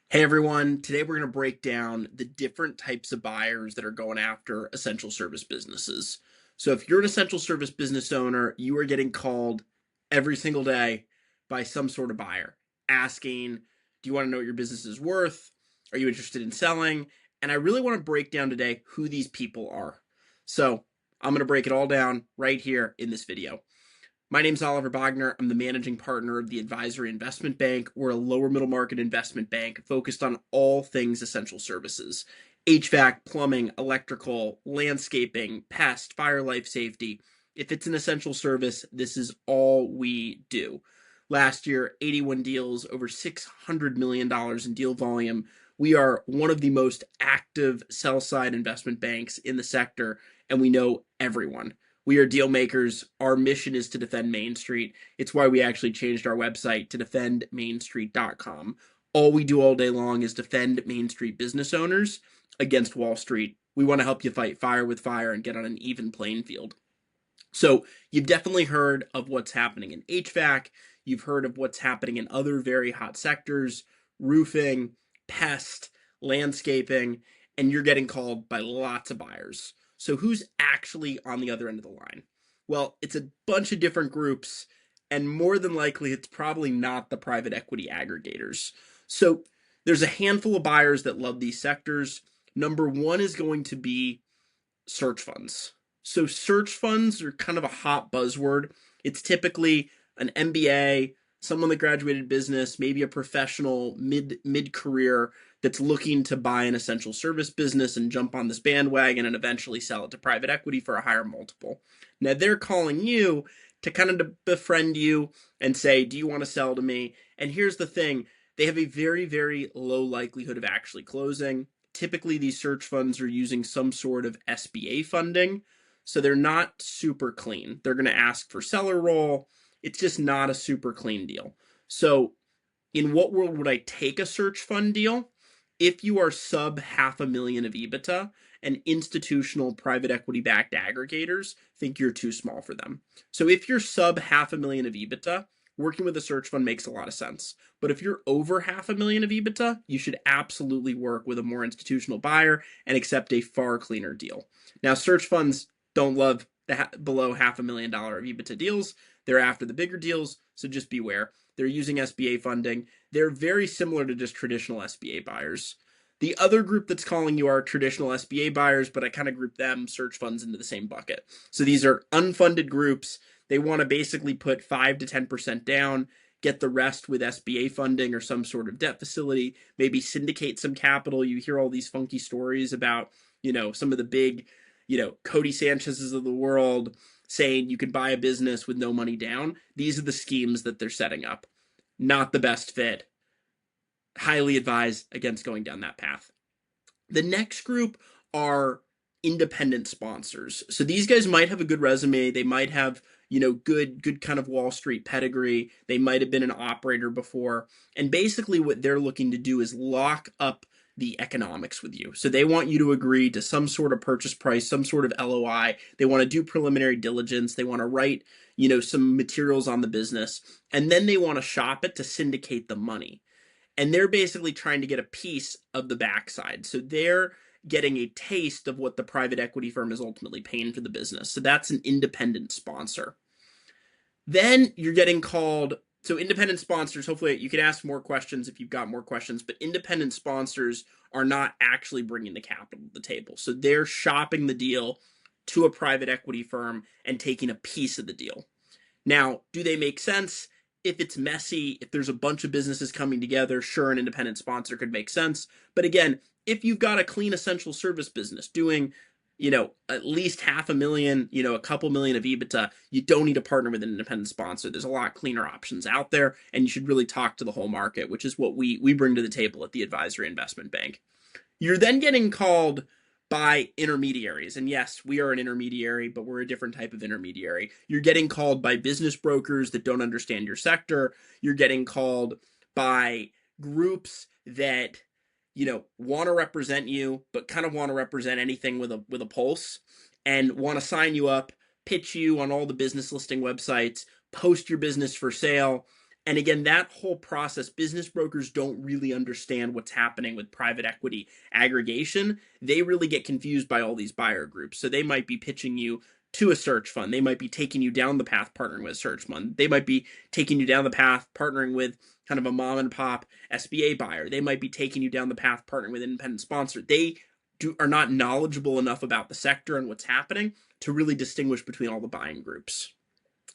Hey everyone, today we're going to break down the different types of buyers that are going after essential service businesses. So if you're an essential service business owner, you are getting called every single day by some sort of buyer asking, do you want to know what your business is worth? Are you interested in selling? And I really want to break down today who these people are. So I'm going to break it all down right here in this video. My name's Oliver Bogner. I'm the managing partner of the Advisory Investment Bank. We're a lower middle market investment bank focused on all things essential services: HVAC, plumbing, electrical, landscaping, pest, fire, life safety. If it's an essential service, this is all we do. Last year, 81 deals, over $600 million in deal volume. We are one of the most active sell side investment banks in the sector, and we know everyone. We are deal makers. Our mission is to defend Main Street. It's why we actually changed our website to defendmainstreet.com. All we do all day long is defend Main Street business owners against Wall Street. We want to help you fight fire with fire and get on an even playing field. So you've definitely heard of what's happening in HVAC. You've heard of what's happening in other very hot sectors: roofing, pest, landscaping, and you're getting called by lots of buyers. So who's actually on the other end of the line? Well, it's a bunch of different groups, and more than likely, it's probably not the private equity aggregators. So there's a handful of buyers that love these sectors. Number one is going to be search funds. So search funds are kind of a hot buzzword. It's typically an MBA, someone that graduated business, maybe a professional mid career that's looking to buy an essential service business and jump on this bandwagon and eventually sell it to private equity for a higher multiple. Now they're calling you to kind of befriend you and say, do you want to sell to me? And here's the thing: they have a very, very low likelihood of actually closing. Typically, these search funds are using some sort of SBA funding, so they're not super clean. They're going to ask for seller roll. It's just not a super clean deal. So in what world would I take a search fund deal? If you are sub $500,000 of EBITDA, and institutional private equity backed aggregators think you're too small for them. So if you're sub $500,000 of EBITDA, working with a search fund makes a lot of sense. But if you're over $500,000 of EBITDA, you should absolutely work with a more institutional buyer and accept a far cleaner deal. Now, search funds don't love the below $500,000 of EBITDA deals. They're after the bigger deals, so just beware. They're using SBA funding. They're very similar to just traditional SBA buyers. The other group that's calling you are traditional SBA buyers, but I kind of group them, search funds, into the same bucket. So these are unfunded groups. They want to basically put 5 to 10% down, get the rest with SBA funding or some sort of debt facility, maybe syndicate some capital. You hear all these funky stories about, some of the big, Cody Sanchez's of the world saying you could buy a business with no money down. These are the schemes that they're setting up. Not the best fit. Highly advised against going down that path. The next group are independent sponsors. So these guys might have a good resume. They might have, good kind of Wall Street pedigree. They might have been an operator before. And basically what they're looking to do is lock up the economics with you. So they want you to agree to some sort of purchase price, some sort of LOI. They want to do preliminary diligence. They want to write, some materials on the business. And then they want to shop it to syndicate the money. And they're basically trying to get a piece of the backside. So they're getting a taste of what the private equity firm is ultimately paying for the business. So that's an independent sponsor. Then you're getting called. So independent sponsors, hopefully you can ask more questions if you've got more questions, but independent sponsors are not actually bringing the capital to the table. So they're shopping the deal to a private equity firm and taking a piece of the deal. Now, do they make sense? If it's messy, if there's a bunch of businesses coming together, sure, an independent sponsor could make sense. But again, if you've got a clean essential service business doing, at least $500,000, a couple million of EBITDA, you don't need to partner with an independent sponsor. There's a lot cleaner options out there, and you should really talk to the whole market, which is what we bring to the table at the Advisory Investment Bank. You're then getting called by intermediaries. And yes, we are an intermediary, but we're a different type of intermediary. You're getting called by business brokers that don't understand your sector. You're getting called by groups that, want to represent you, but kind of want to represent anything with a pulse and want to sign you up, pitch you on all the business listing websites, post your business for sale, And again, that whole process, business brokers don't really understand what's happening with private equity aggregation. They really get confused by all these buyer groups. So they might be pitching you to a search fund. They might be taking you down the path partnering with a search fund. They might be taking you down the path partnering with kind of a mom and pop SBA buyer. They might be taking you down the path partnering with an independent sponsor. They are not knowledgeable enough about the sector and what's happening to really distinguish between all the buying groups.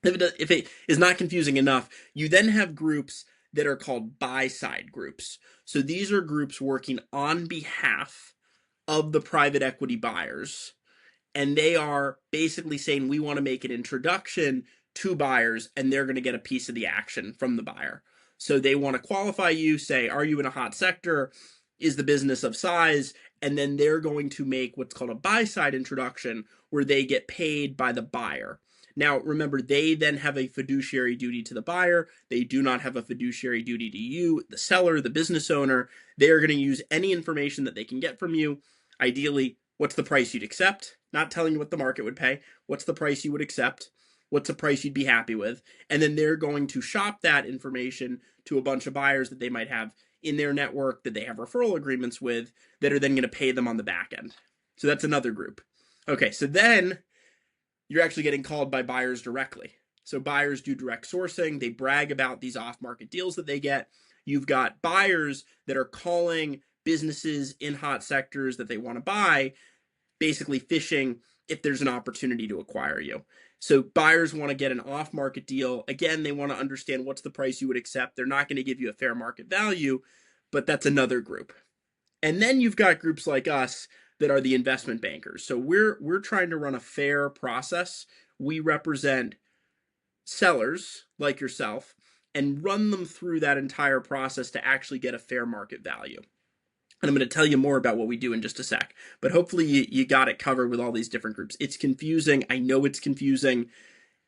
If it is not confusing enough, you then have groups that are called buy-side groups. So these are groups working on behalf of the private equity buyers, and they are basically saying we want to make an introduction to buyers, and they're going to get a piece of the action from the buyer. So they want to qualify you, say, are you in a hot sector? Is the business of size? And then they're going to make what's called a buy-side introduction where they get paid by the buyer. Now, remember, they then have a fiduciary duty to the buyer. They do not have a fiduciary duty to you, the seller, the business owner. They are going to use any information that they can get from you. Ideally, what's the price you'd accept? Not telling you what the market would pay. What's the price you would accept? What's the price you'd be happy with? And then they're going to shop that information to a bunch of buyers that they might have in their network that they have referral agreements with that are then going to pay them on the back end. So that's another group. Okay, so then you're actually getting called by buyers directly. So buyers do direct sourcing. They brag about these off-market deals that they get. You've got buyers that are calling businesses in hot sectors that they want to buy, basically fishing if there's an opportunity to acquire you. So buyers want to get an off-market deal. Again, they want to understand what's the price you would accept. They're not going to give you a fair market value, but that's another group. And then you've got groups like us that are the investment bankers. So we're trying to run a fair process. We represent sellers like yourself and run them through that entire process to actually get a fair market value. And I'm going to tell you more about what we do in just a sec. But hopefully you got it covered with all these different groups. It's confusing. I know it's confusing.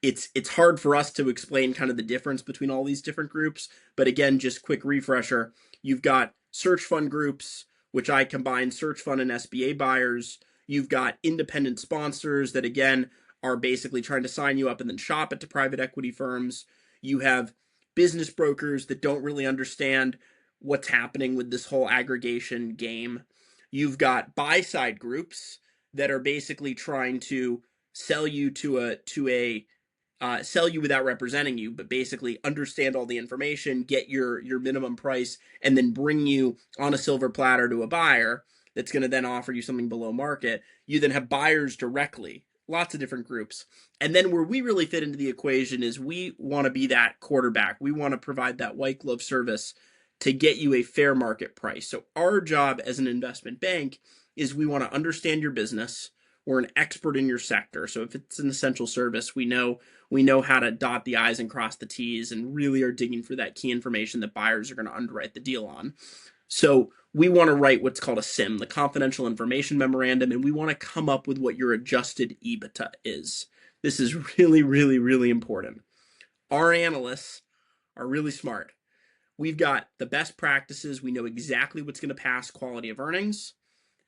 It's hard for us to explain kind of the difference between all these different groups. But again, just quick refresher. You've got search fund groups, which I combine search fund and SBA buyers. You've got independent sponsors that, again, are basically trying to sign you up and then shop it to private equity firms. You have business brokers that don't really understand what's happening with this whole aggregation game. You've got buy-side groups that are basically trying to sell you sell you without representing you, but basically understand all the information, get your minimum price, and then bring you on a silver platter to a buyer that's going to then offer you something below market. You then have buyers directly, lots of different groups. And then where we really fit into the equation is we want to be that quarterback. We want to provide that white glove service to get you a fair market price. So our job as an investment bank is we want to understand your business. We're an expert in your sector. So if it's an essential service, we know how to dot the I's and cross the T's and really are digging for that key information that buyers are going to underwrite the deal on. So we want to write what's called a CIM, the Confidential Information Memorandum, and we want to come up with what your adjusted EBITDA is. This is really, really, really important. Our analysts are really smart. We've got the best practices. We know exactly what's going to pass quality of earnings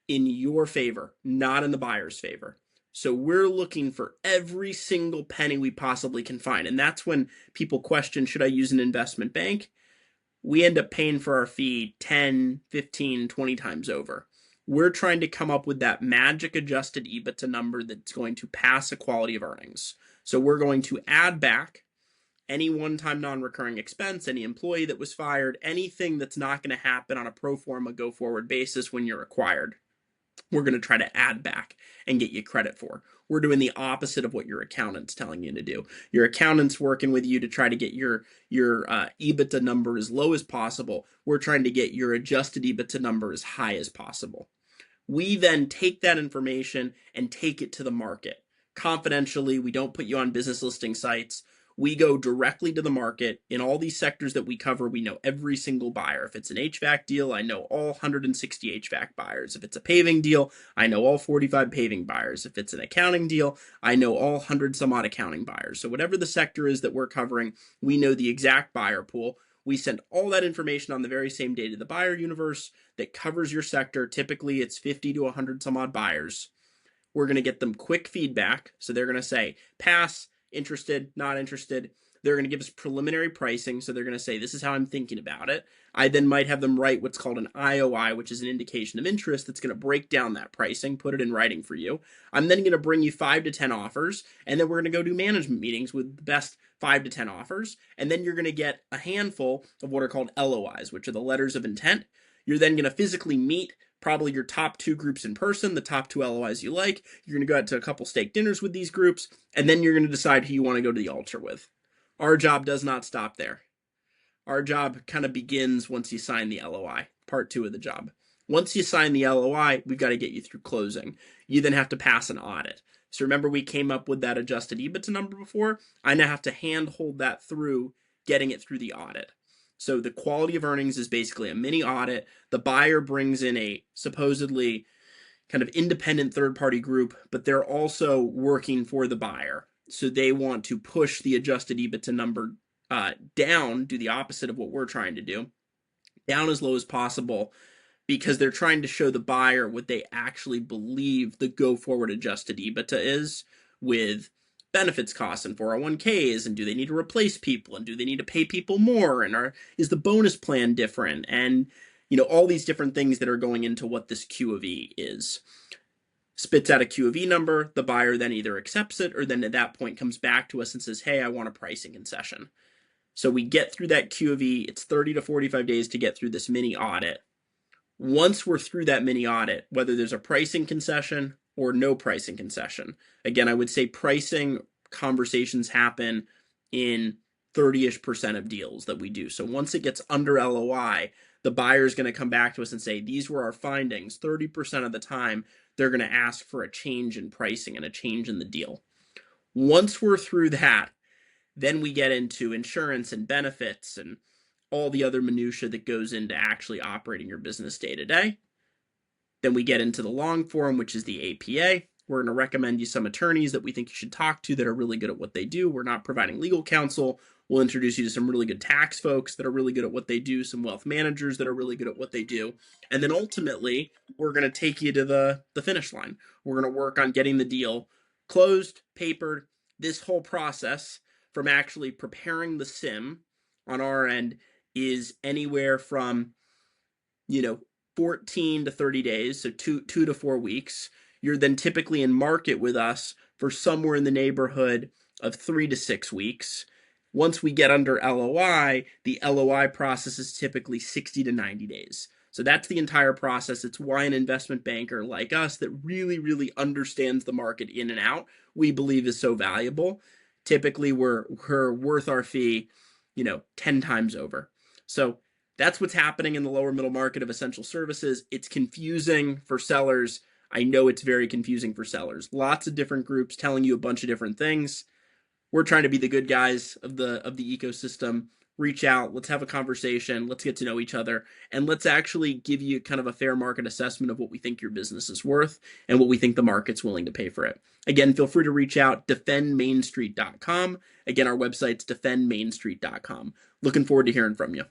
in your favor, not in the buyer's favor. So we're looking for every single penny we possibly can find. And that's when people question, should I use an investment bank? We end up paying for our fee 10, 15, 20 times over. We're trying to come up with that magic adjusted EBITDA number that's going to pass a quality of earnings. So we're going to add back any one-time non-recurring expense, any employee that was fired, anything that's not going to happen on a pro forma go-forward basis when you're acquired. We're going to try to add back and get you credit for. We're doing the opposite of what your accountant's telling you to do. Your accountant's working with you to try to get your EBITDA number as low as possible. We're trying to get your adjusted EBITDA number as high as possible. We then take that information and take it to the market. Confidentially, we don't put you on business listing sites. We go directly to the market. In all these sectors that we cover, we know every single buyer. If it's an HVAC deal, I know all 160 HVAC buyers. If it's a paving deal, I know all 45 paving buyers. If it's an accounting deal, I know all 100 some odd accounting buyers. So whatever the sector is that we're covering, we know the exact buyer pool. We send all that information on the very same day to the buyer universe that covers your sector. Typically, it's 50 to 100 some odd buyers. We're going to get them quick feedback. So they're going to say, pass, interested, not interested. They're going to give us preliminary pricing. So they're going to say, this is how I'm thinking about it. I then might have them write what's called an IOI, which is an indication of interest that's going to break down that pricing, put it in writing for you. I'm then going to bring you 5 to 10 offers, and then we're going to go do management meetings with the best 5 to 10 offers. And then you're going to get a handful of what are called LOIs, which are the letters of intent. You're then going to physically meet probably your top 2 groups in person, the top 2 LOIs you like. You're going to go out to a couple steak dinners with these groups, and then you're going to decide who you want to go to the altar with. Our job does not stop there. Our job kind of begins once you sign the LOI, part 2 of the job. Once you sign the LOI, we've got to get you through closing. You then have to pass an audit. So remember we came up with that adjusted EBITDA number before? I now have to hand hold that through getting it through the audit. So the quality of earnings is basically a mini audit. The buyer brings in a supposedly kind of independent third-party group, but they're also working for the buyer. So they want to push the adjusted EBITDA number down, do the opposite of what we're trying to do, down as low as possible, because they're trying to show the buyer what they actually believe the go-forward adjusted EBITDA is, with benefits costs and 401ks, and do they need to replace people, and do they need to pay people more, and is the bonus plan different, and all these different things that are going into what this Q of E is. Spits out a Q of E number, the buyer then either accepts it or then at that point comes back to us and says, hey, I want a pricing concession. So we get through that Q of E. It's 30 to 45 days to get through this mini audit. Once we're through that mini audit, whether there's a pricing concession or no pricing concession, again, I would say pricing conversations happen in 30-ish% of deals that we do. So once it gets under LOI, the buyer is going to come back to us and say, these were our findings. 30% of the time, they're going to ask for a change in pricing and a change in the deal. Once we're through that, then we get into insurance and benefits and all the other minutia that goes into actually operating your business day to day. Then we get into the long form, which is the APA. We're going to recommend you some attorneys that we think you should talk to that are really good at what they do. We're not providing legal counsel. We'll introduce you to some really good tax folks that are really good at what they do, some wealth managers that are really good at what they do. And then ultimately, we're going to take you to the finish line. We're going to work on getting the deal closed, papered. This whole process from actually preparing the SIM on our end is anywhere from, 14 to 30 days, so 2 to 4 weeks. You're then typically in market with us for somewhere in the neighborhood of 3 to 6 weeks. Once we get under LOI, the LOI process is typically 60 to 90 days. So that's the entire process. It's why an investment banker like us that really, really understands the market in and out, we believe is so valuable. Typically, we're worth our fee, 10 times over. So that's what's happening in the lower middle market of essential services. It's confusing for sellers. I know it's very confusing for sellers. Lots of different groups telling you a bunch of different things. We're trying to be the good guys of the ecosystem. Reach out, let's have a conversation, let's get to know each other, and let's actually give you kind of a fair market assessment of what we think your business is worth and what we think the market's willing to pay for it. Again, feel free to reach out, defendmainstreet.com. Again, our website's defendmainstreet.com. Looking forward to hearing from you.